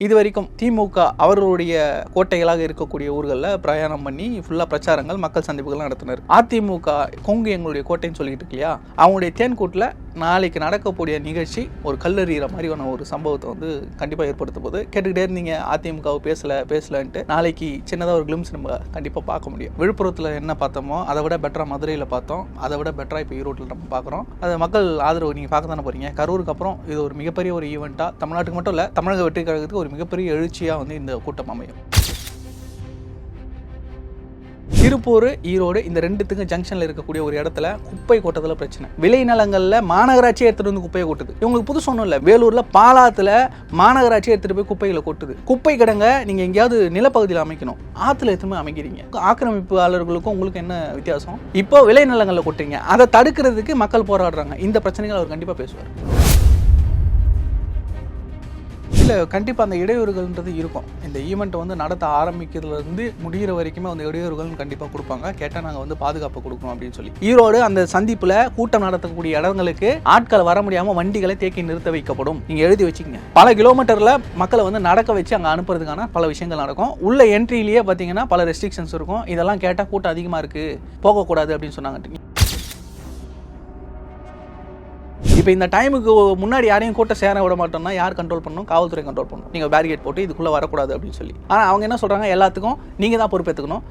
இது வரைக்கும் திமுக அவர்களுடைய கோட்டைகளாக இருக்கக்கூடிய ஊர்களில் பிரயாணம் பண்ணி ஃபுல்லாக பிரச்சாரங்கள் மக்கள் சந்திப்புகள்லாம் நடத்தினார். அதிமுக கொங்கு எங்களுடைய கோட்டைன்னு சொல்லிட்டு இருக்கு இல்லையா, அவங்களுடைய தேன்கூட்டில் நாளைக்கு நடக்கக்கூடிய நிகழ்ச்சி ஒரு கல்லறிகிற மாதிரியான ஒரு சம்பவத்தை வந்து கண்டிப்பாக ஏற்படுத்த போது கேட்டுக்கிட்டே இருந்தீங்க. அதிமுகவை பேசலன்ட்டு நாளைக்கு சின்னதாக ஒரு கிளிம்ஸ் நம்ம கண்டிப்பாக பார்க்க முடியும். விழுப்புரத்தில் என்ன பார்த்தோமோ அதை விட பெட்டராக மதுரையில் பார்த்தோம், அதை விட பெட்டராக இப்போ ஈரோட்டில் நம்ம பார்க்குறோம். அது மக்கள் ஆதரவு நீங்கள் பார்க்க தானே போகிறீங்க. கரூருக்கு அப்புறம் இது ஒரு மிகப்பெரிய ஒரு ஈவெண்ட்டாக தமிழ்நாட்டுக்கு மட்டும் இல்லை, தமிழக வெற்றி கழகத்துக்கு ஒரு மிகப்பெரிய எழுச்சியாக வந்து இந்த கூட்டம் அமையும். திருப்பூர், ஈரோடு இந்த ரெண்டுத்துக்கும் ஜங்ஷனில் இருக்கக்கூடிய ஒரு இடத்துல குப்பை கொட்டத்தில் பிரச்சனை. விளைநிலங்களில் மாநகராட்சியை எடுத்துகிட்டு வந்து குப்பையை கொட்டுது. இவங்களுக்கு புதுசு ஒன்றும் இல்லை, வேலூரில் பாலாத்தில் மாநகராட்சியை எடுத்துகிட்டு போய் குப்பைகளை கொட்டுது. குப்பை கிடங்க நீங்கள் எங்கேயாவது நிலப்பகுதியில் அமைக்கணும், ஆற்றுல எடுத்துமே அமைக்கிறீங்க. ஆக்கிரமிப்பாளர்களுக்கும் உங்களுக்கு என்ன வித்தியாசம்? இப்போ விளைநிலங்களில் கொட்டுறீங்க, அதை தடுக்கிறதுக்கு மக்கள் போராடுறாங்க. இந்த பிரச்சனைகள் அவர் கண்டிப்பாக பேசுவார். இல்லை, கண்டிப்பாக அந்த இடையூறுகள்ன்றது இருக்கும். இந்த ஈவெண்ட்டை வந்து நடத்த ஆரம்பிக்கிறதுலேருந்து முடிகிற வரைக்குமே அந்த இடையூறுகள் கண்டிப்பாக கொடுப்பாங்க. கேட்டால் நாங்கள் வந்து பாதுகாப்பு கொடுக்கணும் அப்படின்னு சொல்லி. ஈரோடு அந்த சந்திப்பில் கூட்டம் நடத்தக்கூடிய இடங்களுக்கு ஆட்கள் வர முடியாமல் வண்டிகளை தேக்கி நிறுத்த வைக்கப்படும். நீங்கள் எழுதி வச்சுக்கோங்க. பல கிலோமீட்டரில் மக்களை வந்து நடக்க வச்சு அங்கே அனுப்புறதுக்கான பல விஷயங்கள் நடக்கும். உள்ள என்ட்ரிலேயே பார்த்தீங்கன்னா பல ரெஸ்ட்ரிக்ஷன்ஸ் இருக்கும். இதெல்லாம் கேட்டால் கூட்டம் அதிகமாக இருக்குது, போகக்கூடாது அப்படின்னு சொன்னாங்க. இப்போ இந்த டைமுக்கு முன்னாடி யாரையும் கூட்டம் சேர விட மாட்டோம்னா யார் கண்ட்ரோல் பண்ணணும்? காவல்துறை கண்ட்ரோல் பண்ணணும். நீங்கள் பேரிகேட் போட்டு இதுக்குள்ளே வரக்கூடாது அப்படின்னு சொல்லி. ஆனால் அவங்க என்ன சொல்கிறாங்க, எல்லாத்துக்கும் நீங்கள் தான் பொறுப்பேற்றுக்கணும்,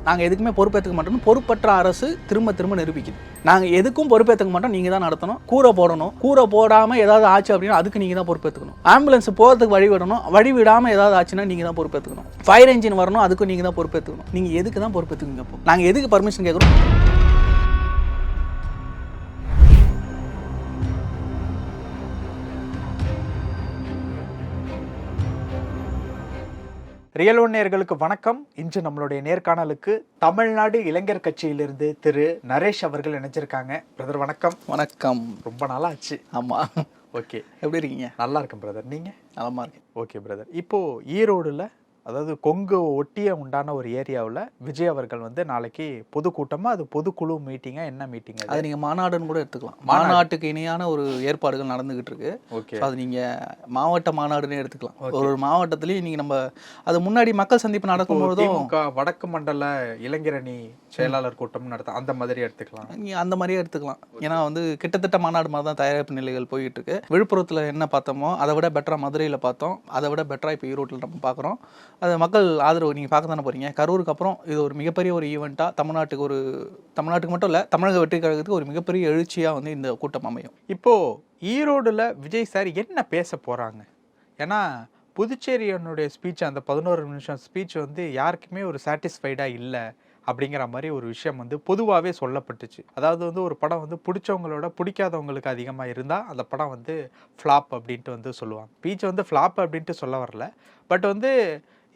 நாங்கள் எதுக்குமே பொறுப்பேற்றுக்க மாட்டோம். பொறுப்பற்ற அரசு திரும்ப திரும்ப நிரூபிக்குது. நாங்கள் எதுக்கும் பொறுப்பேற்றுக்க மாட்டோம், நீங்கள் தான் நடத்தணும். கூரை போடணும், கூரை போடாமல் ஏதாவது ஆச்சு அப்படின்னா அதுக்கு நீங்கள் தான் பொறுப்பேற்றுக்கணும். ஆம்புலன்ஸ் போகிறதுக்கு வழி விடணும், வழி விடாமல் ஏதாவது ஆச்சுன்னா நீங்கள் தான் பொறுப்பேற்றுக்கணும். ஃபயர் என்ஜின் வரணும், அதுக்கும் நீங்கள் தான் பொறுப்பேற்றுக்கணும். நீங்கள் எதுக்கு தான் பொறுப்பேற்றுக்குங்க? அப்போ நாங்கள் எதுக்கு பர்மிஷன் கேட்குறோம்? ரியல் ஒன் நேயர்களுக்கு வணக்கம். இன்று நம்மளுடைய நேர்காணலுக்கு தமிழ்நாடு இளைஞர் கட்சியிலிருந்து திரு நரேஷ் அவர்கள் இணைஞ்சிருக்காங்க. பிரதர் வணக்கம். வணக்கம். ரொம்ப நாளா ஆச்சு. ஆமாம். ஓகே, எப்படி இருக்கீங்க? நல்லா இருக்கேன் பிரதர். நீங்கள்? நலமாக இருக்கேன். Okay brother. இப்போது ஈரோடில், அதாவது கொங்கு ஒட்டிய உண்டான ஒரு ஏரியாவில் விஜய் அவர்கள் வந்து நாளைக்கு பொதுக்கூட்டமாக, அது பொதுக்குழு மீட்டிங்காக, என்ன மீட்டிங் அது நீங்கள் மாநாடுன்னு கூட எடுத்துக்கலாம். மாநாட்டுக்கு இணையான ஒரு ஏற்பாடுகள் நடந்துகிட்டு இருக்கு. ஓகே, அது நீங்கள் மாவட்ட மாநாடுன்னு எடுத்துக்கலாம். ஒரு மாவட்டத்துலேயும் நீங்கள் நம்ம அது முன்னாடி மக்கள் சந்திப்பு நடக்கும்போதும் வடக்கு மண்டல இளைஞரணி செயலாளர் கூட்டம் நடத்த அந்த மாதிரி எடுத்துக்கலாம். நீங்கள் அந்த மாதிரியே எடுத்துக்கலாம். ஏன்னா வந்து கிட்டத்தட்ட மாநாடு மாதிரி தான் தயாரிப்பு நிலைகள் போயிட்டு இருக்கு. விழுப்புரத்தில் என்ன பார்த்தோமோ அதை விட பெட்டராக மதுரையில் பார்த்தோம், அதை விட பெட்டராக இப்போ ஈரோட்டில் நம்ம பார்க்குறோம். அது மக்கள் ஆதரவு நீங்கள் பார்க்க தானே போகிறீங்க. கரூருக்கு அப்புறம் இது ஒரு மிகப்பெரிய ஒரு ஈவெண்ட்டாக தமிழ்நாட்டுக்கு மட்டும் இல்லை, தமிழக வெற்றி கழகத்துக்கு ஒரு மிகப்பெரிய எழுச்சியாக வந்து இந்த கூட்டம் அமையும். இப்போது ஈரோடில் விஜய் சார் என்ன பேச போகிறாங்க? ஏன்னா புதுச்சேரியினுடைய ஸ்பீச், அந்த 11 நிமிஷம் ஸ்பீச் வந்து யாருக்குமே ஒரு சாட்டிஸ்ஃபைடாக இல்லை அப்படிங்கிற மாதிரி ஒரு விஷயம் வந்து பொதுவாகவே சொல்லப்பட்டுச்சு. அதாவது வந்து ஒரு படம் வந்து பிடிச்சவங்களோட பிடிக்காதவங்களுக்கு அதிகமாக இருந்தால் அந்த படம் வந்து ஃப்ளாப் அப்படின்ட்டு வந்து சொல்லுவாங்க. ஸ்பீச் வந்து ஃப்ளாப் அப்படின்ட்டு சொல்ல வரல, பட் வந்து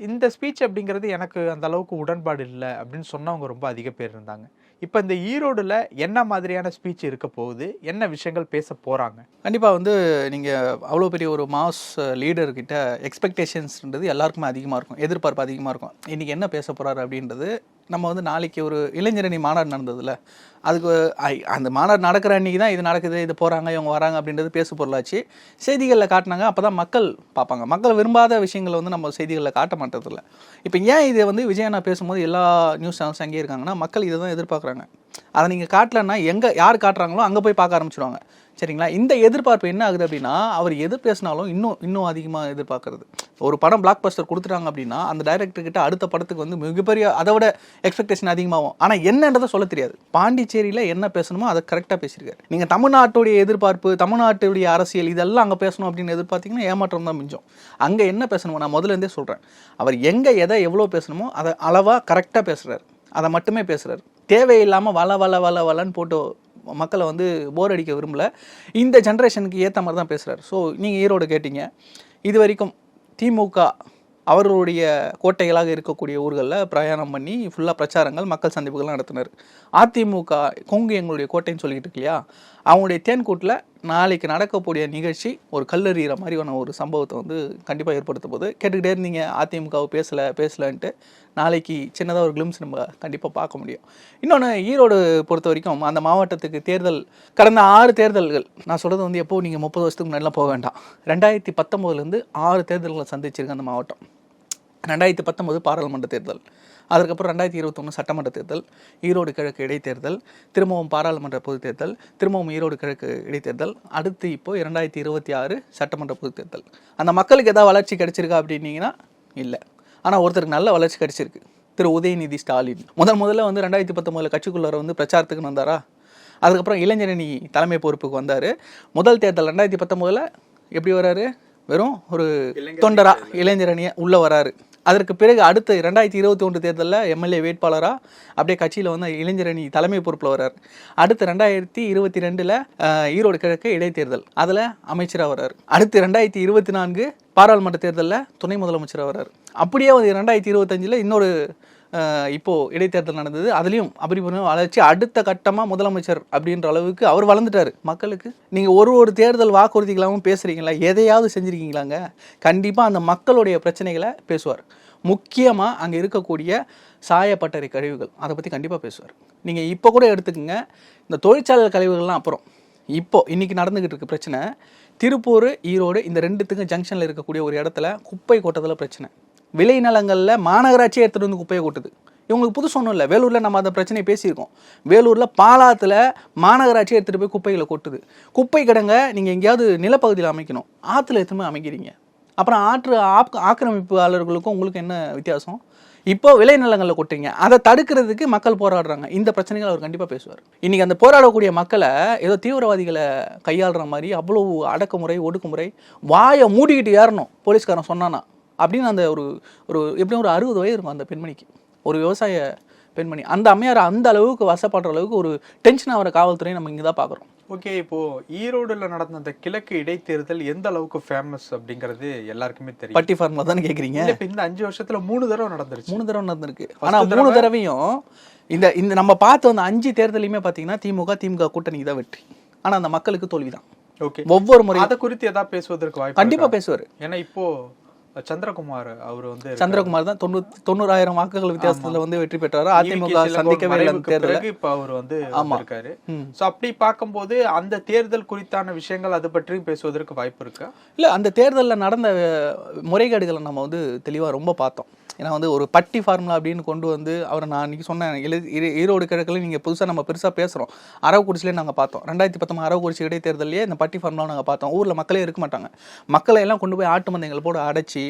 இந்த ஸ்பீச் அப்படிங்கிறது எனக்கு அந்த அளவுக்கு உடன்பாடு இல்லை அப்படின்னு சொன்னவங்க ரொம்ப அதிக பேர் இருந்தாங்க. இப்போ இந்த ஈரோடில் என்ன மாதிரியான ஸ்பீச் இருக்க போகுது, என்ன விஷயங்கள் பேச போகிறாங்க? கண்டிப்பாக வந்து நீங்கள் அவ்வளோ பெரிய ஒரு மாஸ் லீடர்கிட்ட எக்ஸ்பெக்டேஷன்ஸ்ன்றது எல்லாருக்குமே அதிகமாக இருக்கும், எதிர்பார்ப்பு அதிகமாக இருக்கும். இன்றைக்கி என்ன பேச போகிறாரு அப்படின்றது நம்ம வந்து நாளைக்கு ஒரு இளைஞரணி மாநாடு நடந்ததில்ல, அதுக்கு அந்த மாநாடு நடக்கிற அன்றைக்கி தான் இது நடக்குது, இது போகிறாங்க, இவங்க வராங்க அப்படின்றது பேசு பொருளாச்சு. செய்திகளில் காட்டினாங்க, அப்போ தான் மக்கள் பார்ப்பாங்க. மக்கள் விரும்பாத விஷயங்களை வந்து நம்ம செய்திகளில் காட்ட மாட்டதில்லை. இப்போ ஏன் இதை வந்து விஜயண்ணா பேசும்போது எல்லா நியூஸ் சேனல்ஸ் அங்கேயே இருக்காங்கன்னா, மக்கள் இதை தான் எதிர்பார்க்குறாங்க. அதை நீங்கள் காட்டலன்னா யார் காட்டுறாங்களோ அங்கே போய் பார்க்க ஆரம்பிச்சிடுவாங்க. சரிங்களா? இந்த எதிர்பார்ப்பு என்ன ஆகுது அப்படின்னா, அவர் எது பேசினாலும் இன்னும் அதிகமாக எதிர்பார்க்கறது. ஒரு படம் பிளாக் பஸ்டர் கொடுத்துட்டாங்க அப்படின்னா அந்த டைரக்டர்கிட்ட அடுத்த படத்துக்கு வந்து மிகப்பெரிய அதை விட எக்ஸ்பெக்டேஷன் அதிகமாகும். ஆனால் என்னன்றதை சொல்ல தெரியாது. பாண்டிச்சேரியில் என்ன பேசணுமோ அதை கரெக்டாக பேசியிருக்காரு. நீங்கள் தமிழ்நாட்டுடைய எதிர்பார்ப்பு, தமிழ்நாட்டுடைய அரசியல் இதெல்லாம் அங்கே பேசணும் அப்படின்னு எதிர்பார்த்தீங்கன்னா ஏமாற்றம் தான் மிஞ்சம். அங்கே என்ன பேசணுமோ நான் முதல்லேருந்தே சொல்கிறேன், அவர் எங்கே எதை எவ்வளோ பேசணுமோ அதை அளவாக கரெக்டாக பேசுகிறார், அதை மட்டுமே பேசுகிறார். தேவையில்லாமல் வளன்னு போட்டு மக்களை வந்து போர் அடிக்க விரும்பல. இந்த ஜென்ரேஷனுக்கு ஏற்ற மாதிரி தான் பேசுகிறார். ஸோ நீங்கள் ஈரோடு கேட்டீங்க. இது வரைக்கும் திமுக அவர்களுடைய கோட்டைகளாக இருக்கக்கூடிய ஊர்களில் பிரயாணம் பண்ணி ஃபுல்லாக பிரச்சாரங்கள் மக்கள் சந்திப்புகள்லாம் நடத்தினார். அதிமுக கொங்கு எங்களுடைய கோட்டைன்னு சொல்லிட்டு இருக்கு இல்லையா, அவங்களுடைய தேன்கூட்டில் நாளைக்கு நடக்கக்கூடிய நிகழ்ச்சி ஒரு கல்லறிகிற மாதிரியான ஒரு சம்பவத்தை வந்து கண்டிப்பாக ஏற்படுத்த போது. கேட்டுக்கிட்டே இருந்தீங்க அதிமுகவை பேசலன்ட்டு. நாளைக்கு சின்னதாக ஒரு கிளிம்ஸ் நம்ம கண்டிப்பாக பார்க்க முடியும். இன்னொன்று, ஈரோடு பொறுத்த வரைக்கும் அந்த மாவட்டத்துக்கு தேர்தல் கடந்த 6 தேர்தல்கள், நான் சொல்கிறது வந்து எப்போ நீங்கள் 30 வருஷத்துக்கு முன்னாடிலாம் போக வேண்டாம், 2019 6 தேர்தல்களை சந்திச்சிருக்கு அந்த மாவட்டம். 2019 பாராளுமன்ற தேர்தல், அதுக்கப்புறம் 2021 சட்டமன்ற தேர்தல், ஈரோடு கிழக்கு இடைத்தேர்தல், திரும்பவும் பாராளுமன்ற பொதுத் தேர்தல், திரும்பவும் ஈரோடு கிழக்கு இடைத்தேர்தல், அடுத்து இப்போது 2026 சட்டமன்ற பொதுத் தேர்தல். அந்த மக்களுக்கு ஏதாவது வளர்ச்சி கிடைச்சிருக்கா அப்படின்னீங்கன்னா இல்லை. ஆனால் ஒருத்தருக்கு நல்ல வளர்ச்சி கிடைச்சிருக்கு, திரு உதயநிதி ஸ்டாலின். முதல்ல வந்து 2019 கட்சிக்குள்ளார வந்து பிரச்சாரத்துக்குன்னு வந்தாரா, அதுக்கப்புறம் இளைஞரணி தலைமை பொறுப்புக்கு வந்தார். முதல் தேர்தல் 2019 எப்படி வராரு, வெறும் ஒரு தொண்டரா இளைஞரணியை உள்ளே வராரு. அதற்கு பிறகு அடுத்து 2021 தேர்தலில் எம்எல்ஏ வேட்பாளராக அப்படியே கட்சியில் வந்து இளைஞரணி தலைமை பொறுப்பில் வர்றார். அடுத்து 2022 ஈரோடு கிழக்கு இடைத்தேர்தல், அதில் அமைச்சராக வர்றார். அடுத்து 2024 பாராளுமன்ற தேர்தலில் துணை முதலமைச்சராக வர்றார். அப்படியே 2025 இன்னொரு இப்போது இடைத்தேர்தல் நடந்தது, அதுலேயும் அபரிபூர்ண வளர்ச்சி, அடுத்த கட்டமாக முதலமைச்சர் அப்படின்ற அளவுக்கு அவர் வளர்ந்துட்டார். மக்களுக்கு நீங்கள் ஒரு தேர்தல் வாக்குறுதிகளாகவும் பேசுகிறீங்களா, எதையாவது செஞ்சுருக்கீங்களாங்க? கண்டிப்பாக அந்த மக்களுடைய பிரச்சனைகளை பேசுவார். முக்கியமாக அங்கே இருக்கக்கூடிய சாயப்பட்டறை கழிவுகள், அதை பற்றி கண்டிப்பாக பேசுவார். நீங்கள் இப்போ கூட எடுத்துக்கோங்க, இந்த தொழிற்சாலை கழிவுகள்லாம் அப்புறம் இப்போது இன்றைக்கி நடந்துக்கிட்டு இருக்க பிரச்சனை, திருப்பூர் ஈரோடு இந்த ரெண்டுத்துக்கும் ஜங்ஷனில் இருக்கக்கூடிய ஒரு இடத்துல குப்பை கொட்டதில் பிரச்சனை. விளைநிலங்களில் மாநகராட்சியே எடுத்துகிட்டு வந்து குப்பையை கொட்டுது. இவங்களுக்கு புதுசு ஒன்றும் இல்லை, வேலூரில் நம்ம அந்த பிரச்சனையை பேசியிருக்கோம். வேலூரில் பாலாத்தில் மாநகராட்சியை எடுத்துகிட்டு போய் குப்பைகளை கொட்டுது. குப்பை கிடங்க நீங்கள் எங்கேயாவது நிலப்பகுதியில் அமைக்கணும், ஆற்றுல எடுத்துமே அமைக்கிறீங்க. அப்புறம் ஆக்கிரமிப்பாளர்களுக்கும் உங்களுக்கு என்ன வித்தியாசம்? இப்போ விளைநிலங்களில் கொட்டுறீங்க, அதை தடுக்கிறதுக்கு மக்கள் போராடுறாங்க. இந்த பிரச்சனைகள் அவர் கண்டிப்பாக பேசுவார். இன்றைக்கி அந்த போராடக்கூடிய மக்களை ஏதோ தீவிரவாதிகளை கையாளுற மாதிரி அவ்வளோ அடக்குமுறை ஒடுக்குமுறை, வாயை மூடிக்கிட்டு ஏறணும் போலீஸ்காரன் சொன்னானா அப்படின்னு அந்த ஒரு எப்படியும் ஒரு 60 வயது இருக்கும் அந்த பெண்மணிக்கு, ஒரு விவசாய பெண்மணி. அந்த அம்மையார் அந்த அளவுக்கு வசப்படுற அளவுக்கு ஒரு டென்ஷன் ஆகிற காவல்துறையை நம்ம இங்கே தான் பார்க்குறோம். ஓகே, இப்போது ஈரோடில் நடந்த அந்த கிழக்கு இடைத்தேர்தல் எந்த அளவுக்கு ஃபேமஸ் அப்படிங்கிறது எல்லாருக்குமே தெரியும். பட்டி ஃபார்மில் தானே கேட்குறீங்க? இப்போ இந்த 5 வருஷத்தில் 3 தடவை நடந்துருச்சு. 3 தடவை நடந்திருக்கு. ஆனால் 3 தடவையும் இந்த நம்ம பார்த்து வந்த 5 தேர்தலையுமே பார்த்தீங்கன்னா திமுக கூட்டணிக்கு தான் வெற்றி. ஆனால் அந்த மக்களுக்கு தோல்வி தான். ஓகே, ஒவ்வொரு முறையும் அதை குறித்து ஏதாவது பேசுவதற்கு வாய்ப்பு கண்டிப்பாக பேசுவார். ஏன்னா இப்போது சந்திரகுமார் அவர் வந்து சந்திரகுமார் தான் 90,000 வாக்குகள் வித்தியாசத்துல வந்து வெற்றி பெற்றாரு. அதிமுக சந்திக்கவே இல்லை தேர்தல். இப்போ அவர் வந்து இருக்காரு. ஸோ அப்படி பார்க்கும்போது அந்த தேர்தல் குறித்தான விஷயங்கள் அது பற்றியும் பேசுவதற்கு வாய்ப்பு இருக்கா? இல்லை, அந்த தேர்தலில் நடந்த முறைகேடுகளை நம்ம வந்து தெளிவாக ரொம்ப பார்த்தோம். ஏன்னா வந்து ஒரு பட்டி ஃபார்முலா அப்படின்னு கொண்டு வந்து அவரை நான் இன்றைக்கி சொன்னேன், ஈரோடு கிழக்கில் நீங்கள் புதுசாக நம்ம பெருசாக பேசுகிறோம், அரவக்குறிச்சிலே நாங்கள் பார்த்தோம். 2019 அரவக்குறிச்சி இடைத்தேர்தலையே இந்த பட்டி ஃபார்முலா நாங்கள் பார்த்தோம். ஊரில் மக்களே இருக்க மாட்டாங்க, மக்களை எல்லாம் கொண்டு போய் ஆட்டு மந்தைகள் போட்டு அடைச்சி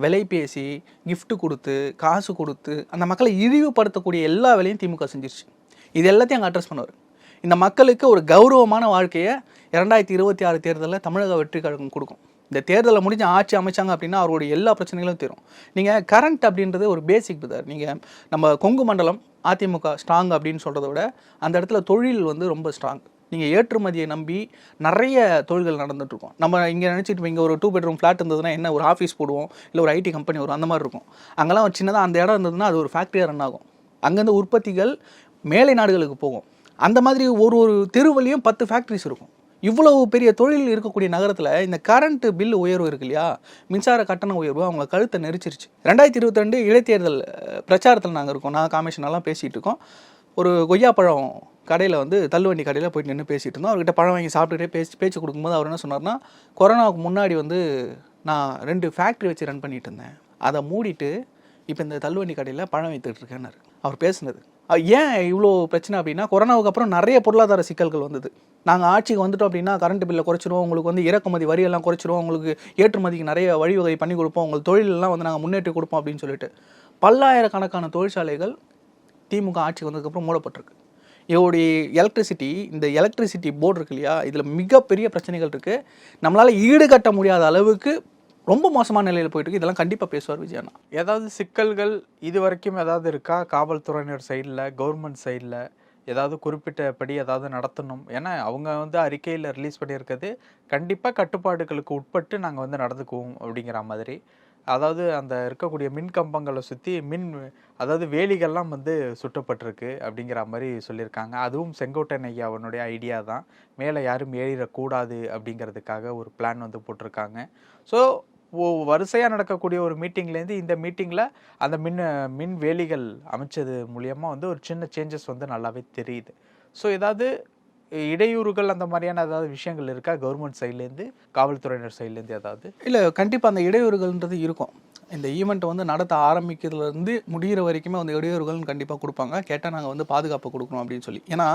விலை பேசி கிஃப்ட்டு கொடுத்து காசு கொடுத்து அந்த மக்களை இழிவுபடுத்தக்கூடிய எல்லா வேலையும் திமுக செஞ்சிருச்சு. இது எல்லாத்தையும் அங்கே அட்ரஸ் பண்ணுவார். இந்த மக்களுக்கு ஒரு கௌரவமான வாழ்க்கையை 2026 தேர்தலில் தமிழக வெற்றி கழகம் கொடுக்கும். இந்த தேர்தலில் முடிஞ்ச ஆட்சி அமைச்சாங்க அப்படின்னா அவருடைய எல்லா பிரச்சனைகளும் தீரும். நீங்கள் கரண்ட் அப்படின்றது ஒரு பேசிக் பிரதர். நீங்கள் நம்ம கொங்கு மண்டலம் அதிமுக ஸ்ட்ராங் அப்படின்னு சொல்கிறத விட அந்த இடத்துல தொழில் வந்து ரொம்ப ஸ்ட்ராங். நீங்கள் ஏற்றுமதியை நம்பி நிறைய தொழில்கள் நடந்துகிட்ருக்கோம். நம்ம இங்கே நினச்சிட்டு இங்கே ஒரு 2 bedroom ஃப்ளாட் இருந்ததுன்னா என்ன, ஒரு ஆஃபீஸ் போடுவோம், இல்லை ஒரு ஐடி கம்பெனி வரும், அந்த மாதிரி இருக்கும். அங்கெல்லாம் ஒரு சின்னதாக அந்த இடம் இருந்ததுன்னா அது ஒரு ஃபேக்ட்ரியாக ரன் ஆகும். அங்கேருந்து உற்பத்திகள் மேலை நாடுகளுக்கு போகும். அந்த மாதிரி ஒரு தெருவிலையும் 10 ஃபேக்ட்ரிஸ் இருக்கும். இவ்வளவு பெரிய தொழில் இருக்கக்கூடிய நகரத்தில் இந்த கரண்ட் பில் உயர்வு இருக்கு இல்லையா, மின்சார கட்டண உயர்வு அவங்க கழுத்தை நெரிச்சிருச்சு. 2022 இடைத்தேர்தல் பிரச்சாரத்தில் நாங்கள் இருக்கோம், நான் காமிஷனெல்லாம் பேசிகிட்டு இருக்கோம். ஒரு கொய்யாப்பழம் கடையில் வந்து தள்ளுவண்டி கடையில் போயிட்டு நின்று பேசிகிட்டு இருந்தோம். அவர்கிட்ட பழம் வாங்கி சாப்பிட்டுட்டே பேச்சு கொடுக்கும்போது அவர் என்ன சொன்னார்னா, கொரோனாவுக்கு முன்னாடி வந்து நான் 2 ஃபேக்ட்ரி வச்சு ரன் பண்ணிகிட்டு இருந்தேன், அதை மூடிட்டு இப்போ இந்த தள்ளுவண்டி கடையில் பழம் வைத்துட்டு இருக்கேன்னாரு. அவர் பேசுனது ஏன் இவ்வளோ பிரச்சனை அப்படின்னா, கொரோனாவுக்கு அப்புறம் நிறைய பொருளாதார சிக்கல்கள் வந்தது. நாங்கள் ஆட்சிக்கு வந்துட்டோம் அப்படின்னா கரண்ட் பில்லை குறைச்சிடுவோம், உங்களுக்கு வந்து இறக்குமதி வரியெல்லாம் குறைச்சிடுவோம், உங்களுக்கு ஏற்றுமதிக்கு நிறைய வழிவகை பண்ணி கொடுப்போம், உங்களுக்கு தொழிலெல்லாம் வந்து நாங்கள் முன்னேற்றி கொடுப்போம் அப்படின்னு சொல்லிட்டு பல்லாயிரக்கணக்கான தொழிற்சாலைகள் திமுக ஆட்சிக்கு வந்ததுக்கப்புறம் மூடப்பட்டிருக்கு. இதோடைய இந்த எலக்ட்ரிசிட்டி போர்டு இருக்கு இல்லையா, இதில் மிகப்பெரிய பிரச்சனைகள் இருக்குது. நம்மளால் ஈடுகட்ட முடியாத அளவுக்கு ரொம்ப மோசமான நிலையில் போயிட்டு இதெல்லாம் கண்டிப்பாக பேசுவார் விஜயண்ணா. ஏதாவது சிக்கல்கள் இது வரைக்கும் ஏதாவது இருக்கா காவல்துறையினர் சைடில், கவர்மெண்ட் சைடில் ஏதாவது குறிப்பிட்டபடி ஏதாவது நடத்தணும்? ஏன்னா அவங்க வந்து அறிக்கையில் ரிலீஸ் பண்ணியிருக்கிறது கண்டிப்பாக கட்டுப்பாடுகளுக்கு உட்பட்டு நாங்கள் வந்து நடந்துக்குவோம் அப்படிங்கிற மாதிரி. அதாவது அந்த இருக்கக்கூடிய மின் கம்பங்களை சுற்றி அதாவது வேலிகள்லாம் வந்து சுட்டப்பட்டிருக்கு அப்படிங்கிற மாதிரி சொல்லியிருக்காங்க. அதுவும் செங்கோட்டையன் ஐயா அவனுடைய ஐடியா தான். மேலே யாரும் ஏறிடக்கூடாது அப்படிங்கிறதுக்காக ஒரு பிளான் வந்து போட்டிருக்காங்க. ஸோ வரிசையாக நடக்கக்கூடிய ஒரு மீட்டிங்லேருந்து இந்த மீட்டிங்கில் அந்த மின் வேலிகள் அமைச்சது மூலியமாக வந்து ஒரு சின்ன சேஞ்சஸ் வந்து நல்லாவே தெரியுது. ஸோ ஏதாவது இடையூறுகள் அந்த மாதிரியான ஏதாவது விஷயங்கள் இருக்கா கவர்மெண்ட் சைட்லேருந்து, காவல்துறையினர் சைட்லேருந்து ஏதாவது? இல்லை, கண்டிப்பாக அந்த இடையூறுகள்ன்றது இருக்கும். இந்த ஈவெண்ட்டை வந்து நடத்த ஆரம்பிக்கிறதுலேருந்து முடிகிற வரைக்குமே வந்து இடையூறுகள்னு கண்டிப்பாக கொடுப்பாங்க. கேட்டால் நாங்கள் வந்து பாதுகாப்பு கொடுக்கணும் அப்படின்னு சொல்லி. ஏன்னா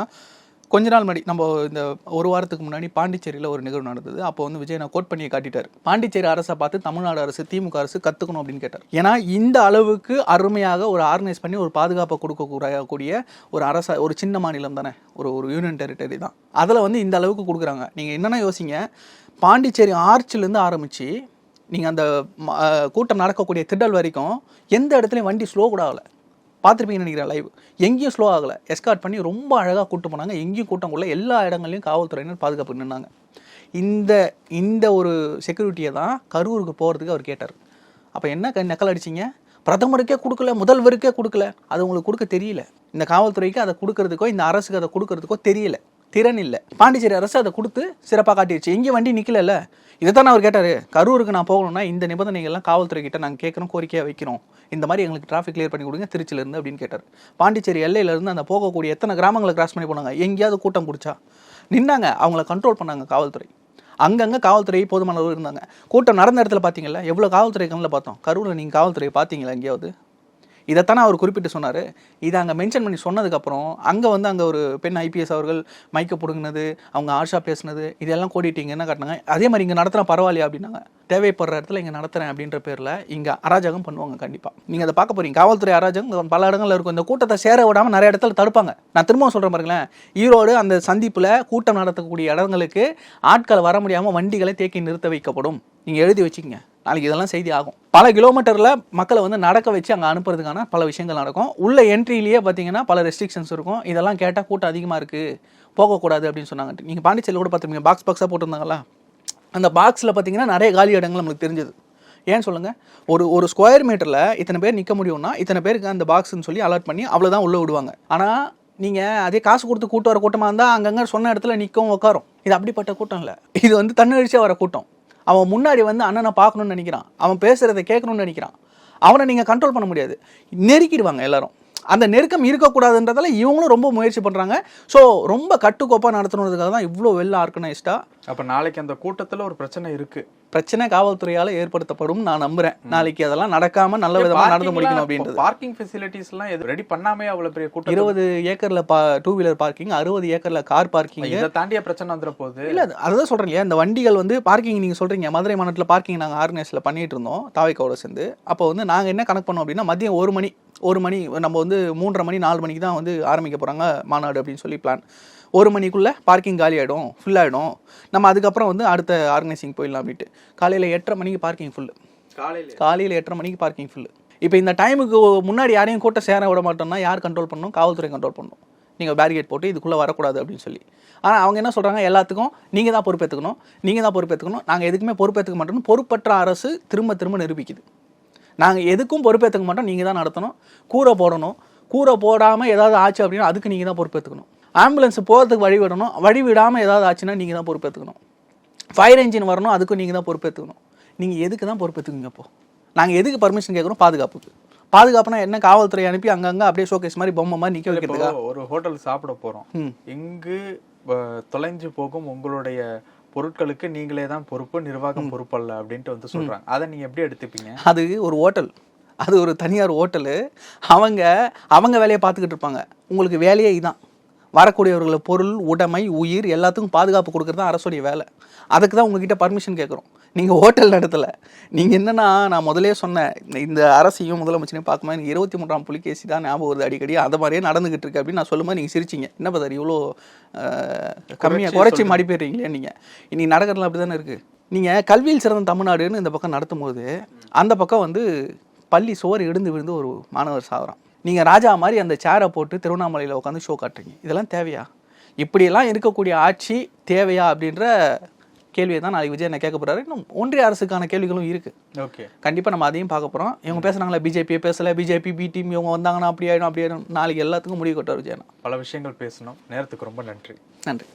கொஞ்ச நாள் முன்னாடி நம்ம இந்த ஒரு வாரத்துக்கு முன்னாடி பாண்டிச்சேரியில் ஒரு நிகழ்வு நடந்தது. அப்போ வந்து விஜய் நான் கோட் பண்ணியை காட்டிட்டார். பாண்டிச்சேரி அரசை பார்த்து தமிழ்நாடு அரசு, திமுக அரசு கற்றுக்கணும் அப்படின்னு கேட்டார். ஏன்னா இந்த அளவுக்கு அருமையாக ஒரு ஆர்கனைஸ் பண்ணி ஒரு பாதுகாப்பை கொடுக்கக்கூடிய ஒரு அரசு, ஒரு சின்ன மாநிலம் தானே, ஒரு யூனியன் டெரிட்டரி தான். அதில் வந்து இந்த அளவுக்கு கொடுக்குறாங்க. நீங்கள் என்னென்ன யோசிங்க, பாண்டிச்சேரி ஆர்ச்சிலேருந்து ஆரம்பித்து நீங்கள் அந்த கூட்டம் நடக்கக்கூடிய திடல் வரைக்கும் எந்த இடத்துலையும் வண்டி ஸ்லோ கூட ஆகலை. பார்த்துருப்பீங்கன்னு நினைக்கிறேன் லைவ். எங்கேயும் ஸ்லோ ஆகலை. எஸ்கார்ட் பண்ணி ரொம்ப அழகாக கூட்டு போனாங்க. எங்கேயும் கூட்டம் கொள்ள, எல்லா இடங்கள்லையும் காவல்துறையினர் பாதுகாப்பு நின்னாங்க. இந்த ஒரு செக்யூரிட்டியை தான் கரூருக்கு போகிறதுக்கு அவர் கேட்டார். அப்போ என்ன நக்கல் அடிச்சிங்க? பிரதமருக்கே கொடுக்கல, முதல்வருக்கே கொடுக்கல. அது உங்களுக்கு கொடுக்க தெரியல. இந்த காவல்துறைக்கு அதை கொடுக்கறதுக்கோ, இந்த அரசுக்கு அதை கொடுக்கறதுக்கோ தெரியல, திறன் இல்லை. பாண்டிச்சேரி அரசு அதை கொடுத்து சிறப்பாக காட்டிடுச்சு. எங்கேயும் வண்டி நிற்கல. இதை தானே அவர் கேட்டார். கரூருக்கு நான் போகணும்னா இந்த நிபந்தனைகள்லாம் காவல்துறை கிட்ட நாங்கள் கேட்குறோம், கோரிக்கையாக வைக்கிறோம். இந்த மாதிரி எங்களுக்கு டிராஃபிக் கிளியர் பண்ணி கொடுங்க திருச்சியிலேருந்து அப்படின்னு கேட்டார். பாண்டிச்சேரி எல்லையிலேருந்து அந்த போகக்கூடிய எத்தனை கிராமங்களை கிராஸ் பண்ணி போனாங்க. எங்கேயாவது கூட்டம் பிடிச்சா நின்னாங்க, அவங்கள கண்ட்ரோல் பண்ணாங்க காவல்துறை. அங்கங்கே காவல்துறை போதுமான அளவு இருந்தாங்க. கூட்டம் நடந்த இடத்துல பார்த்தீங்களா, எவ்வளோ காவல்துறை கண்ணில் பார்த்தோம். கரூரில் நீங்கள் காவல்துறையை பார்த்தீங்களா எங்கேயாவது? இதைத்தானே அவர் குறிப்பிட்டு சொன்னார். இதை அங்கே மென்ஷன் பண்ணி சொன்னதுக்கப்புறம் அங்கே ஒரு பெண் ஐபிஎஸ் அவர்கள் மைக்க பிடுங்கினது, அவங்க ஆஷா பேசுனது, இதெல்லாம் கோடிட்டு என்ன காட்டினாங்க. அதே மாதிரி இங்கே நடத்துனா பரவாயில்லையா அப்படின்னாங்க. தேவைப்படுற இடத்துல இங்கே நடத்துகிறேன் அப்படின்ற பேரில் இங்கே அராஜகம் பண்ணுவாங்க. கண்டிப்பாக நீங்கள் அதை பார்க்க போகிறீங்க. காவல்துறை அராஜகம் பல இடங்களில் இருக்கும். இந்த கூட்டத்தை சேர விடாமல் நிறைய இடத்துல தடுப்பாங்க. நான் திரும்ப சொல்கிறேன் பாருங்களேன், ஈரோடு அந்த சந்திப்பில் கூட்டம் நடத்தக்கூடிய இடங்களுக்கு ஆட்கள் வர முடியாமல் வண்டிகளை தேக்கி நிறுத்த வைக்கப்படும். நீங்கள் எழுதி வச்சுக்கங்க, நாளைக்கு இதெல்லாம் செய்தி ஆகும். பல கிலோமீட்டரில் மக்களை வந்து நடக்க வச்சு அங்கே அனுப்புறதுக்கான பல விஷயங்கள் நடக்கும். உள்ள என்ட்ரிலேயே பார்த்தீங்கன்னா பல ரெஸ்ட்ரிக்ஷன்ஸ் இருக்கும். இதெல்லாம் கேட்டால் கூட்டம் அதிகமாக இருக்குது, போகக்கூடாது அப்படின்னு சொன்னாங்க. நீங்கள் பாண்டிச்சேரியில் கூட பார்த்துருப்பீங்க, பாக்ஸாக போட்டிருந்தாங்களா. அந்த பாக்ஸில் பார்த்தீங்கன்னா நிறைய காலி இடங்கள் நம்மளுக்கு தெரிஞ்சது. ஏன் சொல்லுங்கள், ஒரு ஸ்கொயர் மீட்டரில் இத்தனை பேர் நிற்க முடியும்னா இத்தனை பேருக்கு அந்த பாக்ஸ்ன்னு சொல்லி அலாட் பண்ணி அவ்வளோதான் உள்ளே விடுவாங்க. ஆனால் நீங்கள் அதே காசு கொடுத்து கூட்டம் வர கூட்டமாக இருந்தால் அங்கங்கே சொன்ன இடத்துல நிற்கவும் உட்காரும். இது அப்படிப்பட்ட கூட்டம் இல்லை. இது வந்து தன்னெழுச்சியாக வர கூட்டம். அவன் முன்னாடி வந்து அண்ணனை பார்க்கணுன்னு நினைக்கிறான், அவன் பேசுகிறத கேட்கணும்னு நினைக்கிறான். அவனை நீங்கள் கண்ட்ரோல் பண்ண முடியாது, நெருக்கிடுவாங்க எல்லாரும். அந்த நெருக்கம் இருக்கக்கூடாதுன்றதால இவங்களும் ரொம்ப முயற்சி பண்ணுறாங்க. ஸோ ரொம்ப கட்டுக்கோப்பாக நடத்தணுன்றதுக்காக தான் இவ்வளோ வெல் ஆர்கனைஸ்டாக. அப்போ நாளைக்கு அந்த கூட்டத்தில் ஒரு பிரச்சனை இருக்குது. பிரச்சனை காவல்துறையால் ஏற்படுத்தப்படும் நான் நம்புகிறேன். நாளைக்கு அதெல்லாம் நடக்காமல் நல்ல விதமாக நடந்து முடிக்கணும் அப்படின்றது. பார்க்கிங் ஃபெசிலிட்டிஸ்லாம் எது ரெடி பண்ணாமே அவ்வளோ பெரிய கூட்டம். 20 ஏக்கரில் 2 வீலர் பார்க்கிங், 60 ஏக்கரில் கார் பார்க்கிங். இதை தாண்டிய பிரச்சனை வந்துட போகுது. இல்லை, அதுதான் சொல்கிறேன் இல்லையா, இந்த வண்டிகள் வந்து பார்க்கிங் நீங்கள் சொல்கிறீங்க. மதுரை மாவட்டத்தில் பார்க்கிங் நாங்கள் ஆர்கனைஸில் பண்ணிகிட்டு இருந்தோம் தாவைக்காவோட சேர்ந்து. அப்போ வந்து நாங்கள் என்ன கணக்கு பண்ணோம் அப்படின்னா, மதியம் 1 மணி நம்ம வந்து 3:30 மணி 4 மணிக்கு தான் வந்து ஆரம்பிக்க போகிறாங்க மாநாடு அப்படின்னு சொல்லி பிளான். 1 மணிக்குள்ளே பார்க்கிங் காலி ஆகிடும், ஃபுல்லாகிடும். நம்ம அதுக்கப்புறம் வந்து அடுத்த ஆர்கனைசிங் போயிடலாம் அப்படின்ட்டு. காலையில் 8:30 மணிக்கு பார்க்கிங் ஃபுல்லு. காலையில் 8:30 மணிக்கு பார்க்கிங் ஃபுல்லு. இப்போ இந்த டைமுக்கு முன்னாடி யாரையும் கூட்டம் சேர விட மாட்டோம்னா யார் கண்ட்ரோல் பண்ணணும்? காவல்துறை கண்ட்ரோல் பண்ணணும். நீங்கள் பேரிகேட் போட்டு இதுக்குள்ளே வரக்கூடாது அப்படின்னு சொல்லி. ஆனால் அவங்க என்ன சொல்கிறாங்க, எல்லாத்துக்கும் நீங்கள் தான் பொறுப்பேற்றுக்கணும், நாங்கள் எதுக்குமே பொறுப்பேற்றுக்க மாட்டோம்னு பொறுப்பற்ற அரசு திரும்ப நிரூபிக்குது. நாங்கள் எதுக்கும் பொறுப்பேற்றுக்க மாட்டோம், நீங்கள் தான் நடத்தணும். கூரை போடணும், கூரை போடாமல் ஏதாவது ஆச்சு அப்படின்னா அதுக்கு நீங்கள் தான் பொறுப்பேற்றுக்கணும். ஆம்புலன்ஸ் போகிறதுக்கு வழி விடணும், வழி விடாமல் ஏதாவது ஆச்சுன்னா நீங்கள் தான் பொறுப்பேற்றுக்கணும். ஃபயர் என்ஜின் வரணும், அதுக்கும் நீங்கள் தான் பொறுப்பேற்றுக்கணும். நீங்கள் எதுக்கு தான் பொறுப்பேற்றுக்குங்க? அப்போ நாங்கள் எதுக்கு பர்மிஷன் கேட்குறோம்? பாதுகாப்புனா என்ன? காவல்துறை அனுப்பி அங்கங்கே அப்படியே ஷோகேஸ் மாதிரி பொம்மை மாதிரி நிற்க வைக்கிறதுக்கா? ஒரு ஹோட்டல் சாப்பிட போகிறோம், இங்கு தொலைஞ்சு போகும் உங்களுடைய பொருட்களுக்கு நீங்களே தான் பொறுப்பு, நிர்வாகம் பொறுப்பல்ல அப்படின்ட்டு வந்து சொல்கிறாங்க. அதை நீங்கள் எப்படி எடுத்துப்பீங்க? அது ஒரு ஹோட்டல், அது ஒரு தனியார் ஹோட்டலு. அவங்க வேலையை பார்த்துக்கிட்டு இருப்பாங்க. உங்களுக்கு வேலையே இதுதான். வரக்கூடியவர்களை பொருள், உடைமை, உயிர் எல்லாத்துக்கும் பாதுகாப்பு கொடுக்குறது தான் அரசுடைய வேலை. அதுக்கு தான் உங்ககிட்ட பர்மிஷன் கேட்குறோம். நீங்கள் ஹோட்டல் நடத்தலை. நீங்கள் என்னென்னா, நான் முதலே சொன்னேன், இந்த அரசையும் முதலமைச்சரையும் பார்க்கும்போது எனக்கு 23ஆம் புலிகேசி தான் ஞாபகம் வருது அடிக்கடி. அது மாதிரியே நடந்துகிட்டு இருக்கு அப்படின்னு நான் சொல்லும்போது நீங்கள் சிரிச்சிங்க. என்ன பதார் இவ்வளோ கம்மியாக குறைச்சி மாடி போயிடுறீங்களே நீங்கள்? இன்னைக்கு நடக்கிறதுல அப்படி தானே இருக்குது. நீங்கள் கல்வியில் சிறந்த தமிழ்நாடுன்னு இந்த பக்கம் நடத்தும் போது அந்த பக்கம் வந்து பள்ளி சுவர் இடிந்து விழுந்து ஒரு மாணவர் சாகுறான். நீங்கள் ராஜா மாதிரி அந்த சேரை போட்டு திருவண்ணாமலையில் உட்காந்து ஷோ காட்டுறீங்க. இதெல்லாம் தேவையா? இப்படியெல்லாம் இருக்கக்கூடிய ஆட்சி தேவையா அப்படின்ற கேள்வியை தான் நாளைக்கு விஜய் என்ன கேட்க போறாரு. இன்னும் ஒன்றிய அரசுக்கான கேள்விகளும் இருக்கு. ஓகே, கண்டிப்பா நம்ம அதையும் பார்க்க போறோம். இவங்க பேசுனாங்களா பிஜேபியை பேசல, பிஜேபி பி டீம் இவங்க வந்தாங்கன்னா அப்படி ஆயிடும் அப்படி ஆயிடும், நாளைக்கு எல்லாத்துக்கும் முடிவு கொட்டார் விஜய். பல விஷயங்கள் பேசணும். நேரத்துக்கு ரொம்ப நன்றி. நன்றி.